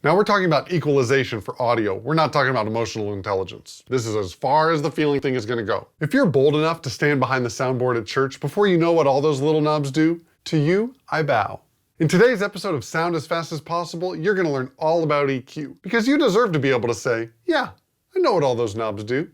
Now we're talking about equalization for audio. We're not talking about emotional intelligence. This is as far as the feeling thing is gonna go. If you're bold enough to stand behind the soundboard at church before you know what all those little knobs do, to you, I bow. In today's episode of Sound as Fast as Possible, you're gonna learn all about EQ, because you deserve to be able to say, yeah, I know what all those knobs do.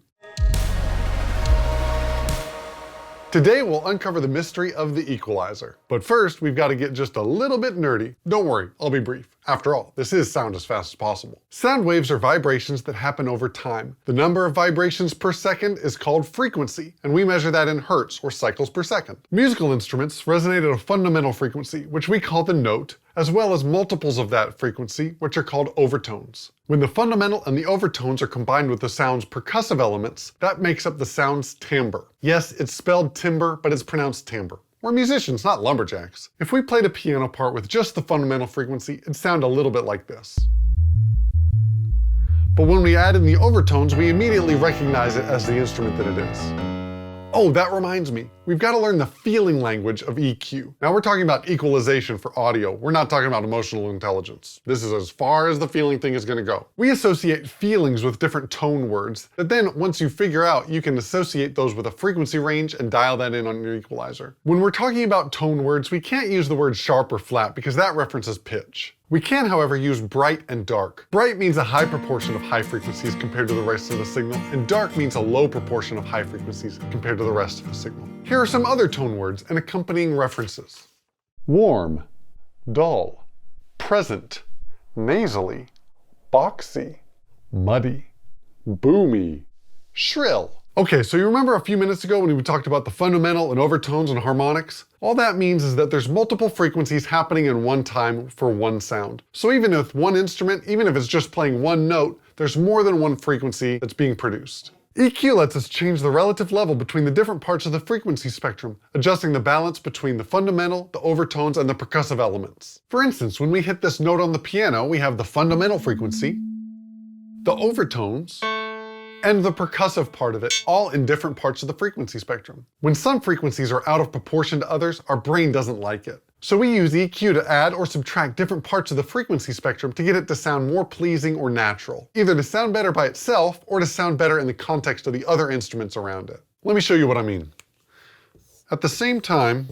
Today we'll uncover the mystery of the equalizer. But first, we've got to get just a little bit nerdy. Don't worry, I'll be brief. After all, this is Sound as Fast as Possible. Sound waves are vibrations that happen over time. The number of vibrations per second is called frequency, and we measure that in hertz, or cycles per second. Musical instruments resonate at a fundamental frequency, which we call the note, as well as multiples of that frequency, which are called overtones. When the fundamental and the overtones are combined with the sound's percussive elements, that makes up the sound's timbre. Yes, it's spelled timbre, but it's pronounced timbre. We're musicians, not lumberjacks. If we played a piano part with just the fundamental frequency, it'd sound a little bit like this. But when we add in the overtones, we immediately recognize it as the instrument that it is. Oh, that reminds me. We've got to learn the feeling language of EQ. Now we're talking about equalization for audio. We're not talking about emotional intelligence. This is as far as the feeling thing is gonna go. We associate feelings with different tone words, but then once you figure out, you can associate those with a frequency range and dial that in on your equalizer. When we're talking about tone words, we can't use the word sharp or flat because that references pitch. We can, however, use bright and dark. Bright means a high proportion of high frequencies compared to the rest of the signal, and dark means a low proportion of high frequencies compared to the rest of the signal. Here are some other tone words and accompanying references. Warm, dull, present, nasally, boxy, muddy, boomy, shrill. Okay, so you remember a few minutes ago when we talked about the fundamental and overtones and harmonics? All that means is that there's multiple frequencies happening in one time for one sound. So even if one instrument, even if it's just playing one note, there's more than one frequency that's being produced. EQ lets us change the relative level between the different parts of the frequency spectrum, adjusting the balance between the fundamental, the overtones, and the percussive elements. For instance, when we hit this note on the piano, we have the fundamental frequency, the overtones, and the percussive part of it, all in different parts of the frequency spectrum. When some frequencies are out of proportion to others, our brain doesn't like it. So we use EQ to add or subtract different parts of the frequency spectrum to get it to sound more pleasing or natural, either to sound better by itself or to sound better in the context of the other instruments around it. Let me show you what I mean. At the same time,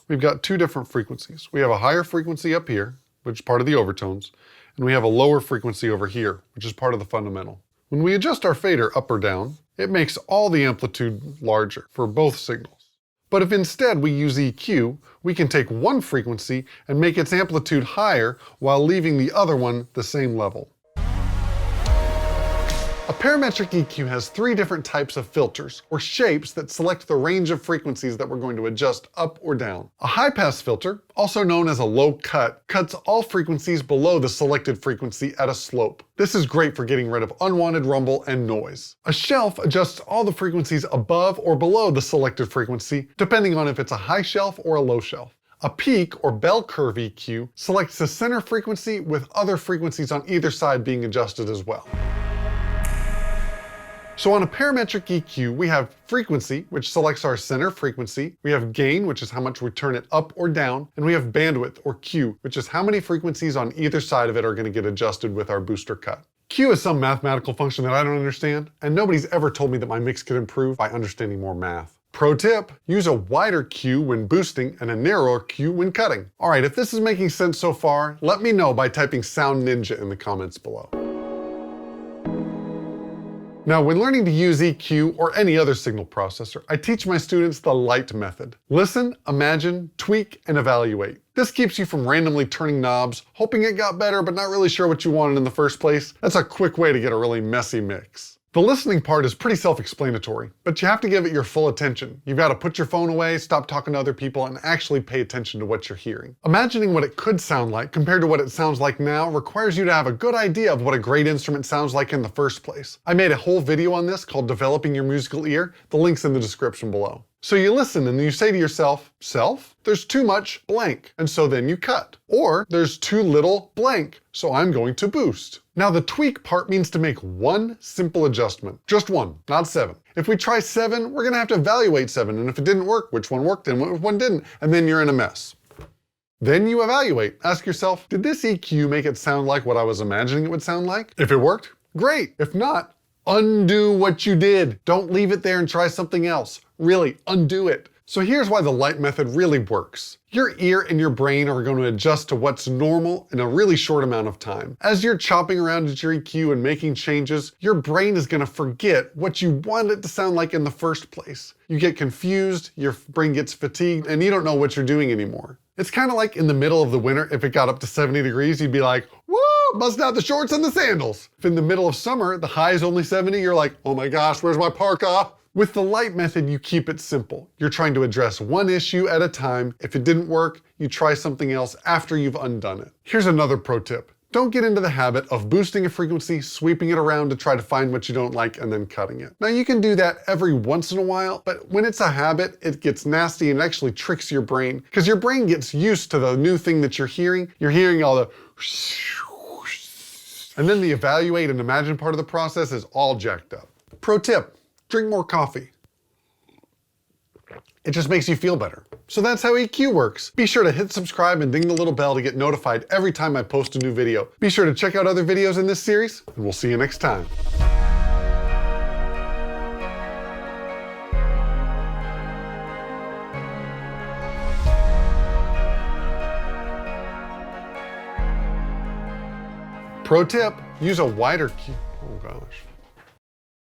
we've got two different frequencies. We have a higher frequency up here, which is part of the overtones, and we have a lower frequency over here, which is part of the fundamental. When we adjust our fader up or down, it makes all the amplitude larger for both signals. But if instead we use EQ, we can take one frequency and make its amplitude higher while leaving the other one the same level. A parametric EQ has three different types of filters, or shapes, that select the range of frequencies that we're going to adjust up or down. A high-pass filter, also known as a low cut, cuts all frequencies below the selected frequency at a slope. This is great for getting rid of unwanted rumble and noise. A shelf adjusts all the frequencies above or below the selected frequency, depending on if it's a high shelf or a low shelf. A peak, or bell curve EQ, selects the center frequency with other frequencies on either side being adjusted as well. So on a parametric EQ, we have frequency, which selects our center frequency. We have gain, which is how much we turn it up or down. And we have bandwidth, or Q, which is how many frequencies on either side of it are going to get adjusted with our booster cut. Q is some mathematical function that I don't understand, and nobody's ever told me that my mix could improve by understanding more math. Pro tip, use a wider Q when boosting and a narrower Q when cutting. All right, if this is making sense so far, let me know by typing Sound Ninja in the comments below. Now, when learning to use EQ or any other signal processor, I teach my students the light method. Listen, imagine, tweak, and evaluate. This keeps you from randomly turning knobs, hoping it got better but not really sure what you wanted in the first place. That's a quick way to get a really messy mix. The listening part is pretty self-explanatory, but you have to give it your full attention. You've got to put your phone away, stop talking to other people, and actually pay attention to what you're hearing. Imagining what it could sound like compared to what it sounds like now requires you to have a good idea of what a great instrument sounds like in the first place. I made a whole video on this called Developing Your Musical Ear. The link's in the description below. So you listen and you say to yourself, self, there's too much blank, and so then you cut. Or there's too little blank, so I'm going to boost. Now the tweak part means to make one simple adjustment. Just one, not 7. If we try 7, we're gonna have to evaluate 7, and if it didn't work, which one worked and which one didn't, and then you're in a mess. Then you evaluate. Ask yourself, did this EQ make it sound like what I was imagining it would sound like? If it worked, great. If not, undo what you did. Don't leave it there and try something else. Really, undo it. So here's why the light method really works. Your ear and your brain are going to adjust to what's normal in a really short amount of time. As you're chopping around at your EQ and making changes, your brain is going to forget what you wanted it to sound like in the first place. You get confused, your brain gets fatigued, and you don't know what you're doing anymore. It's kind of like in the middle of the winter, if it got up to 70 degrees, you'd be like, woo, bust out the shorts and the sandals. If in the middle of summer, the high is only 70, you're like, oh my gosh, where's my parka? With the light method, you keep it simple. You're trying to address one issue at a time. If it didn't work, you try something else after you've undone it. Here's another pro tip. Don't get into the habit of boosting a frequency, sweeping it around to try to find what you don't like, and then cutting it. Now you can do that every once in a while, but when it's a habit, it gets nasty and it actually tricks your brain, because your brain gets used to the new thing that you're hearing. You're hearing all the and then the evaluate and imagine part of the process is all jacked up. Pro tip. Drink more coffee. It just makes you feel better. So that's how EQ works. Be sure to hit subscribe and ding the little bell to get notified every time I post a new video. Be sure to check out other videos in this series, and we'll see you next time. Pro tip, use a wider cue. Oh gosh.